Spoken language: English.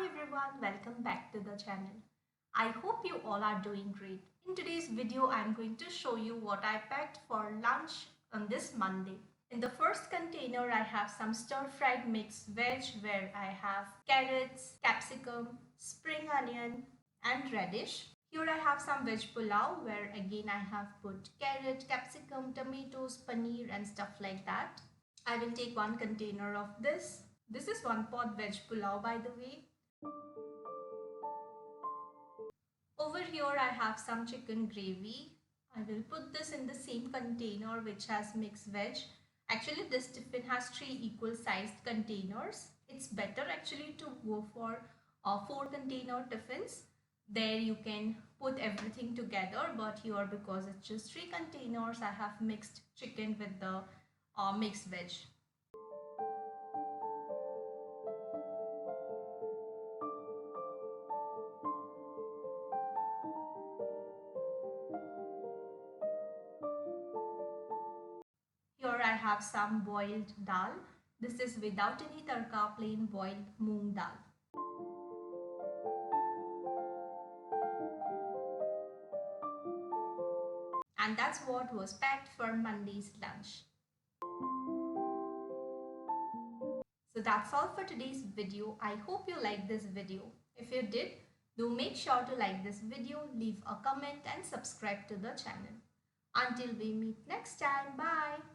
Hi everyone, welcome back to the channel. I hope you all are doing great. In today's video, I'm going to show you what I packed for lunch on this Monday. In the first container, I have some stir-fried mixed veg where I have carrots, capsicum, spring onion and radish. Here I have some veg pulao where again I have put carrot, capsicum, tomatoes, paneer and stuff like that. I will take one container of this. This is one pot veg pulao by the way. Over here I have some chicken gravy. I will put this in the same container which has mixed veg. Actually this tiffin has 3 equal sized containers. It's better actually to go for 4 container tiffins. There you can put everything together, but here because it's just 3 containers I have mixed chicken with the mixed veg. Here I have some boiled dal. This is without any tarka, plain boiled moong dal. And that's what was packed for Monday's lunch. So that's all for today's video. I hope you liked this video. If you did, do make sure to like this video, leave a comment and subscribe to the channel. Until we meet next time, bye.